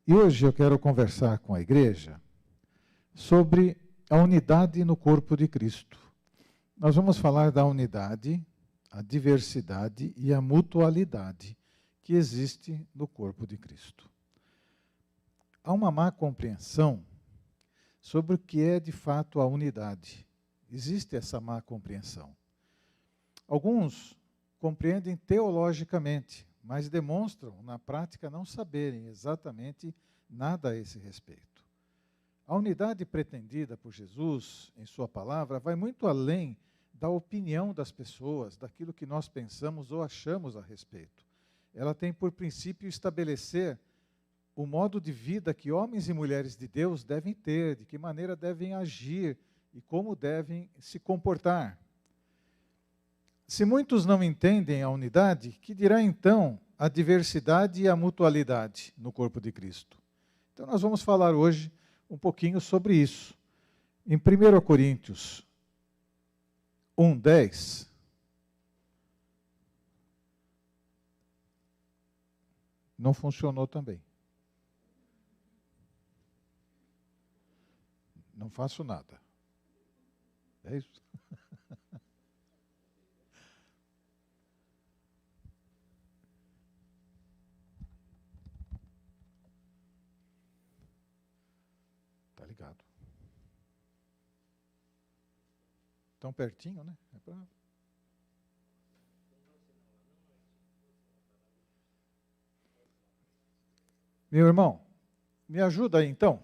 E hoje eu quero conversar com a igreja sobre a unidade no corpo de Cristo. Nós vamos falar da unidade, a diversidade e a mutualidade que existe no corpo de Cristo. Há uma má compreensão sobre o que é de fato a unidade. Existe essa má compreensão. Alguns compreendem teologicamente, mas demonstram na prática não saberem exatamente nada a esse respeito. A unidade pretendida por Jesus em sua palavra vai muito além da opinião das pessoas, daquilo que nós pensamos ou achamos a respeito. Ela tem por princípio estabelecer o modo de vida que homens e mulheres de Deus devem ter, de que maneira devem agir e como devem se comportar. Se muitos não entendem a unidade, que dirá então a diversidade e a mutualidade no corpo de Cristo? Então nós vamos falar hoje um pouquinho sobre isso. Em 1 Coríntios 1:10, não funcionou também. Não faço nada. É isso? Tá ligado. Tão pertinho, né? É pra... Meu irmão, me ajuda aí então.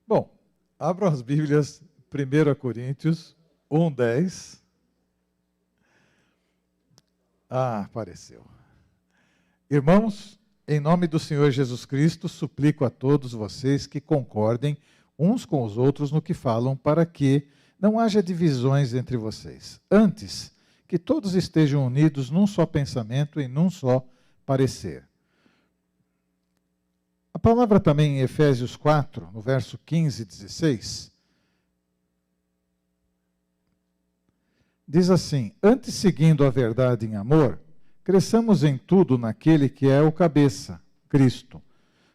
Bom, abram as Bíblias, 1 Coríntios 1:10. Ah, apareceu. Irmãos, em nome do Senhor Jesus Cristo, suplico a todos vocês que concordem uns com os outros no que falam, para que não haja divisões entre vocês. Antes, que todos estejam unidos num só pensamento e num só parecer. A palavra também em Efésios 4, no verso 15 e 16, diz assim: antes, seguindo a verdade em amor, cresçamos em tudo naquele que é o cabeça, Cristo,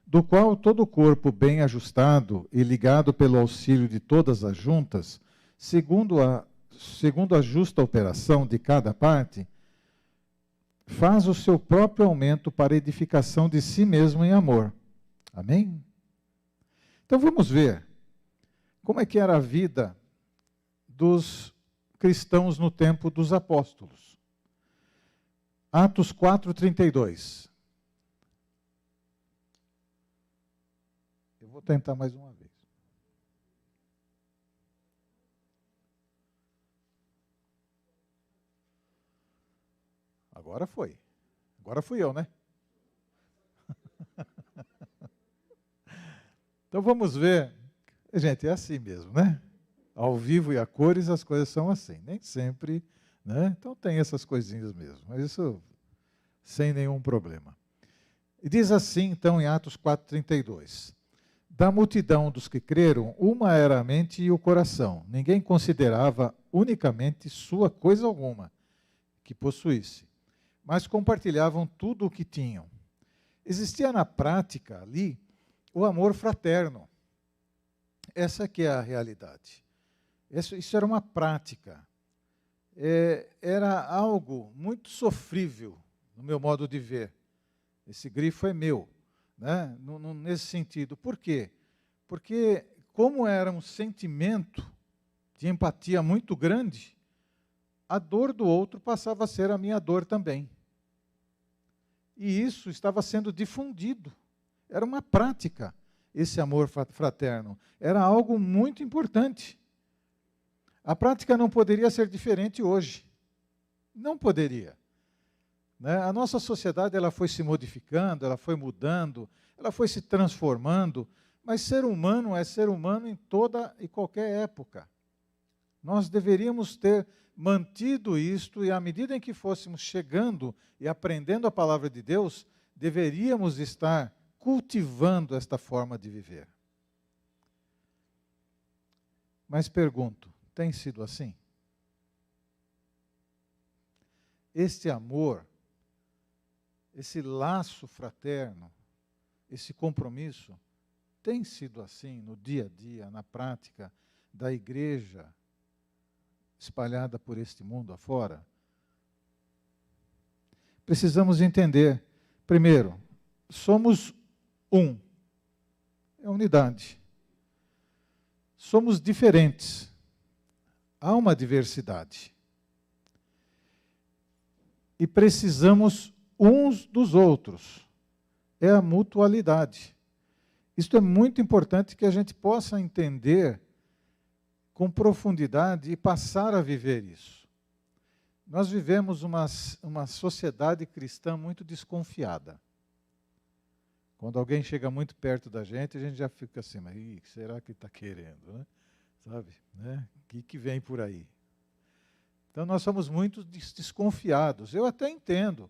do qual todo o corpo bem ajustado e ligado pelo auxílio de todas as juntas, segundo a justa operação de cada parte, faz o seu próprio aumento para a edificação de si mesmo em amor. Amém? Então vamos ver como é que era a vida dos cristãos no tempo dos apóstolos. Atos 4:32. Eu vou tentar mais uma vez. Agora foi. Agora fui eu, né? Então vamos ver. Gente, é assim mesmo, né? Ao vivo e a cores as coisas são assim. Nem sempre, né? Então tem essas coisinhas mesmo. Mas isso sem nenhum problema. E diz assim, então, em Atos 4:32. Da multidão dos que creram, uma era a mente e o coração. Ninguém considerava unicamente sua coisa alguma que possuísse, mas compartilhavam tudo o que tinham. Existia na prática ali o amor fraterno. Essa que é a realidade. Isso era uma prática. Era algo muito sofrível, no meu modo de ver. Esse grifo é meu, né? Nesse sentido. Por quê? Porque, como era um sentimento de empatia muito grande, a dor do outro passava a ser a minha dor também. E isso estava sendo difundido. Era uma prática, esse amor fraterno. Era algo muito importante. A prática não poderia ser diferente hoje. Não poderia. Né? A nossa sociedade ela foi se modificando, ela foi mudando, ela foi se transformando, mas ser humano é ser humano em toda e qualquer época. Nós deveríamos ter mantido isto, e à medida em que fôssemos chegando e aprendendo a palavra de Deus, deveríamos estar cultivando esta forma de viver. Mas pergunto, tem sido assim? este amor, esse laço fraterno, esse compromisso, tem sido assim no dia a dia, na prática da igreja espalhada por este mundo afora? Precisamos entender, primeiro, somos um, é unidade. Somos diferentes, há uma diversidade. E precisamos uns dos outros, é a mutualidade. Isto é muito importante que a gente possa entender com profundidade e passar a viver isso. Nós vivemos uma sociedade cristã muito desconfiada. Quando alguém chega muito perto da gente, a gente já fica assim, mas o que será que está querendo? Né? Sabe? Né? O que vem por aí? Então nós somos muito desconfiados. Eu até entendo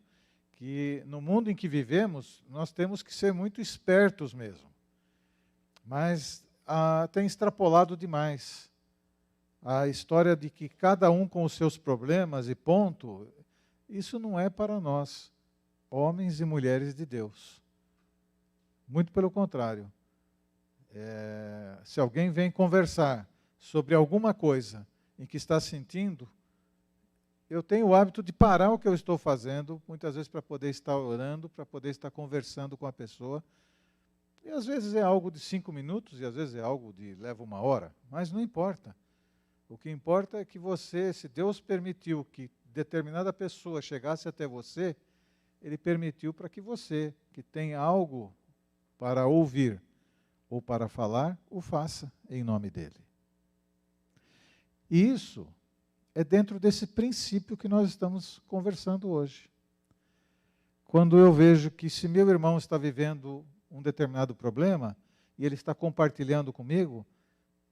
que no mundo em que vivemos, nós temos que ser muito espertos mesmo. Mas tem extrapolado demais. A história de que cada um com os seus problemas e ponto, isso não é para nós, homens e mulheres de Deus. Muito pelo contrário. Se alguém vem conversar sobre alguma coisa em que está sentindo, eu tenho o hábito de parar o que eu estou fazendo, muitas vezes para poder estar orando, para poder estar conversando com a pessoa. E às vezes é algo de 5 minutos, e às vezes é algo de leva 1 hora, mas não importa. O que importa é que você, se Deus permitiu que determinada pessoa chegasse até você, Ele permitiu para que você, que tem algo para ouvir ou para falar, o faça em nome dEle. E isso é dentro desse princípio que nós estamos conversando hoje. Quando eu vejo que se meu irmão está vivendo um determinado problema e ele está compartilhando comigo,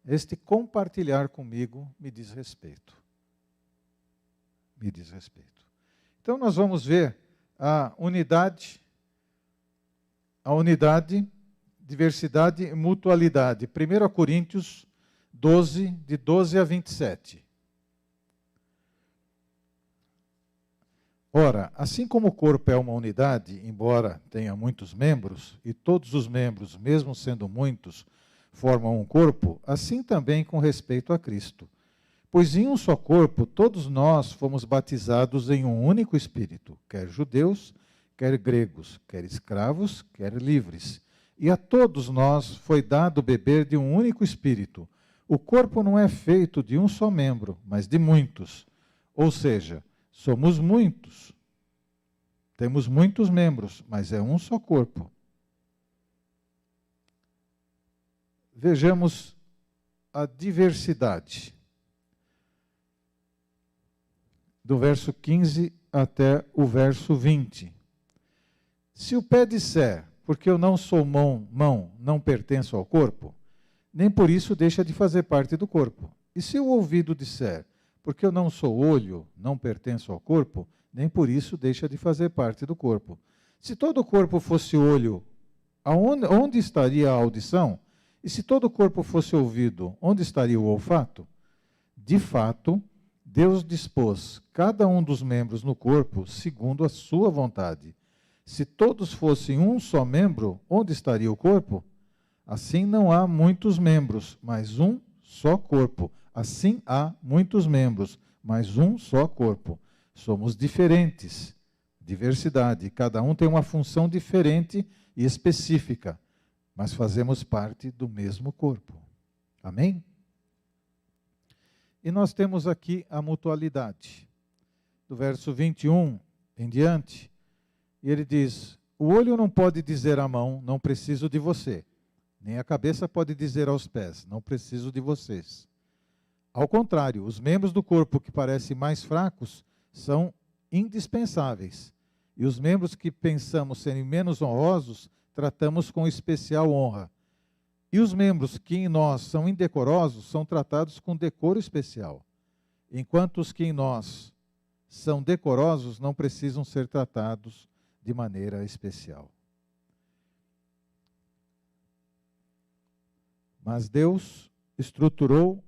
este compartilhar comigo me diz respeito. Me diz respeito. Então nós vamos ver a unidade, diversidade e mutualidade. 1 Coríntios 12, de 12 a 27. Ora, assim como o corpo é uma unidade, embora tenha muitos membros, e todos os membros, mesmo sendo muitos, formam um corpo, assim também com respeito a Cristo. Pois em um só corpo, todos nós fomos batizados em um único Espírito, quer judeus, quer gregos, quer escravos, quer livres. E a todos nós foi dado beber de um único Espírito. O corpo não é feito de um só membro, mas de muitos. Ou seja, somos muitos. Temos muitos membros, mas é um só corpo. Vejamos a diversidade. Do verso 15 até o verso 20. Se o pé disser, porque eu não sou mão, não pertenço ao corpo, nem por isso deixa de fazer parte do corpo. E se o ouvido disser, porque eu não sou olho, não pertenço ao corpo, nem por isso deixa de fazer parte do corpo. Se todo o corpo fosse olho, onde estaria a audição? E se todo o corpo fosse ouvido, onde estaria o olfato? De fato, Deus dispôs cada um dos membros no corpo segundo a sua vontade. Se todos fossem um só membro, onde estaria o corpo? Assim não há muitos membros, mas um só corpo. Assim há muitos membros, mas um só corpo. Somos diferentes, diversidade. Cada um tem uma função diferente e específica, mas fazemos parte do mesmo corpo. Amém? E nós temos aqui a mutualidade. Do verso 21 em diante, e ele diz, o olho não pode dizer à mão, não preciso de você. Nem a cabeça pode dizer aos pés, não preciso de vocês. Ao contrário, os membros do corpo que parecem mais fracos são indispensáveis. E os membros que pensamos serem menos honrosos, tratamos com especial honra. E os membros que em nós são indecorosos, são tratados com decoro especial. Enquanto os que em nós são decorosos, não precisam ser tratados de maneira especial. Mas Deus estruturou...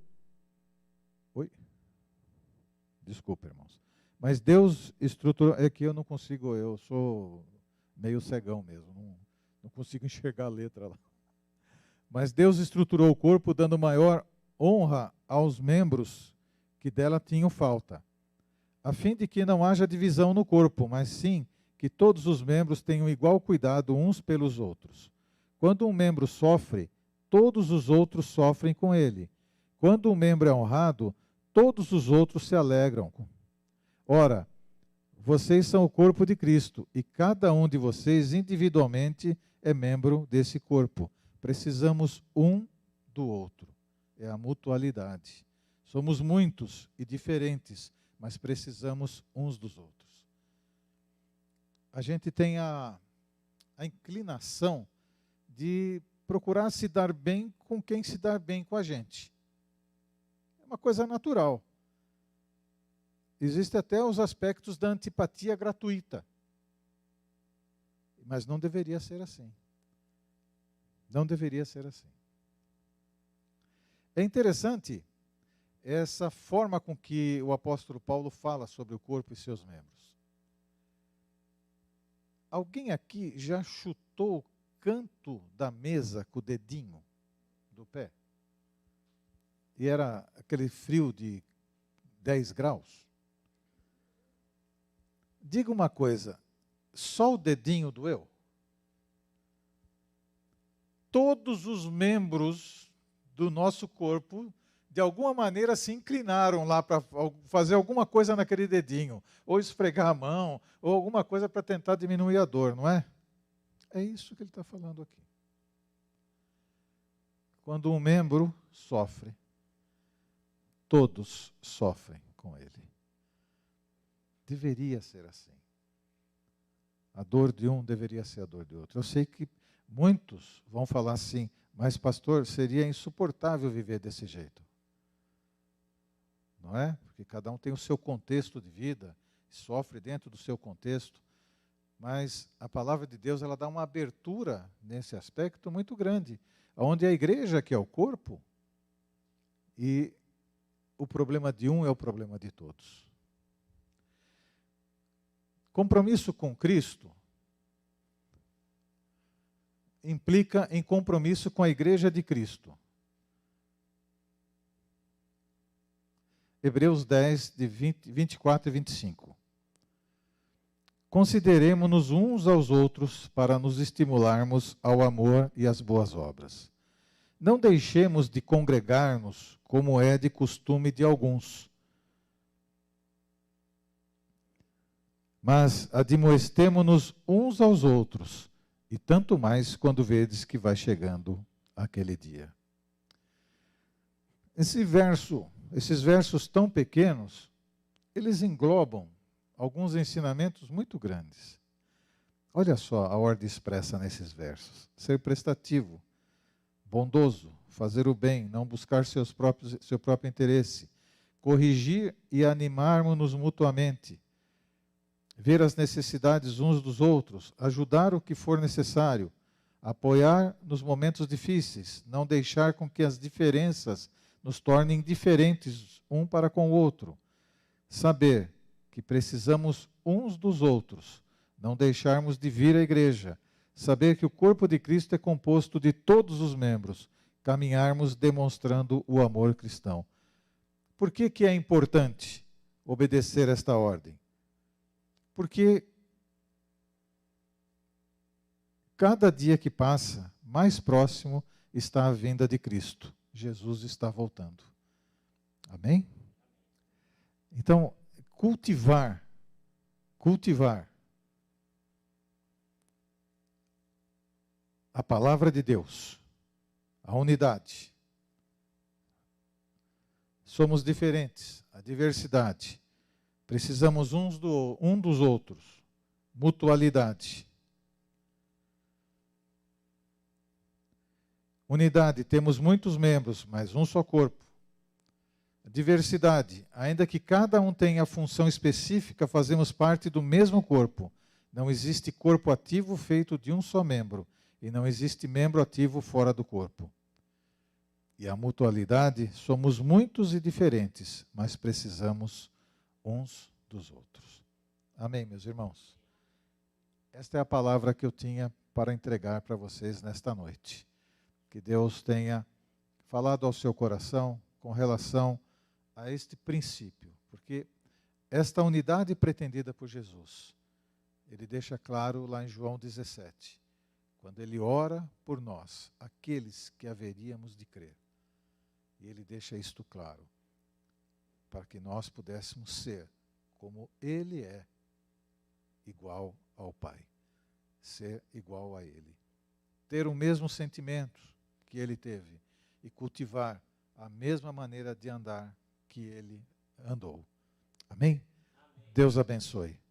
Desculpa, irmãos. Mas Deus estruturou, é que eu não consigo, eu sou meio cegão mesmo, não consigo enxergar a letra lá. Mas Deus estruturou o corpo dando maior honra aos membros que dela tinham falta, a fim de que não haja divisão no corpo, mas sim que todos os membros tenham igual cuidado uns pelos outros. Quando um membro sofre, todos os outros sofrem com ele. Quando um membro é honrado, todos os outros se alegram. Ora, vocês são o corpo de Cristo e cada um de vocês individualmente é membro desse corpo. Precisamos um do outro. É a mutualidade. Somos muitos e diferentes, mas precisamos uns dos outros. A gente tem a inclinação de procurar se dar bem com quem se dá bem com a gente. É uma coisa natural. Existem até os aspectos da antipatia gratuita. Mas não deveria ser assim. Não deveria ser assim. É interessante essa forma com que o apóstolo Paulo fala sobre o corpo e seus membros. Alguém aqui já chutou o canto da mesa com o dedinho do pé? E era aquele frio de 10 graus? Diga uma coisa, só o dedinho doeu? Todos os membros do nosso corpo, de alguma maneira, se inclinaram lá para fazer alguma coisa naquele dedinho, ou esfregar a mão, ou alguma coisa para tentar diminuir a dor, não é? É isso que ele está falando aqui. Quando um membro sofre, todos sofrem com ele. Deveria ser assim. A dor de um deveria ser a dor de outro. Eu sei que muitos vão falar assim, mas pastor, seria insuportável viver desse jeito. Não é? Porque cada um tem o seu contexto de vida, sofre dentro do seu contexto. Mas a palavra de Deus, ela dá uma abertura nesse aspecto muito grande, onde a igreja, que é o corpo, e o problema de um é o problema de todos. Compromisso com Cristo implica em compromisso com a igreja de Cristo. Hebreus 10, de 24 e 25. Consideremo-nos uns aos outros para nos estimularmos ao amor e às boas obras. Não deixemos de congregar-nos, como é de costume de alguns, mas admoestemo-nos uns aos outros, e tanto mais quando vedes que vai chegando aquele dia. Esses versos tão pequenos, eles englobam alguns ensinamentos muito grandes. Olha só a ordem expressa nesses versos. Ser prestativo, bondoso, fazer o bem, não buscar seu próprio interesse, corrigir e animarmos-nos mutuamente, ver as necessidades uns dos outros, ajudar o que for necessário, apoiar nos momentos difíceis, não deixar com que as diferenças nos tornem indiferentes um para com o outro, saber que precisamos uns dos outros, não deixarmos de vir à igreja, saber que o corpo de Cristo é composto de todos os membros, caminharmos demonstrando o amor cristão. Por que é importante obedecer esta ordem? Porque cada dia que passa, mais próximo está a vinda de Cristo. Jesus está voltando. Amém? Então, cultivar a palavra de Deus, a unidade. Somos diferentes, a diversidade. Precisamos um dos outros. Mutualidade. Unidade, temos muitos membros, mas um só corpo. Diversidade, ainda que cada um tenha a função específica, fazemos parte do mesmo corpo. Não existe corpo ativo feito de um só membro, e não existe membro ativo fora do corpo. E a mutualidade, somos muitos e diferentes, mas precisamos uns dos outros. Amém, meus irmãos? Esta é a palavra que eu tinha para entregar para vocês nesta noite. Que Deus tenha falado ao seu coração com relação a este princípio, porque esta unidade pretendida por Jesus, ele deixa claro lá em João 17, quando ele ora por nós, aqueles que haveríamos de crer. E ele deixa isto claro, para que nós pudéssemos ser como ele é, igual ao Pai. Ser igual a ele. Ter o mesmo sentimento que ele teve e cultivar a mesma maneira de andar que ele andou. Amém? Amém. Deus abençoe.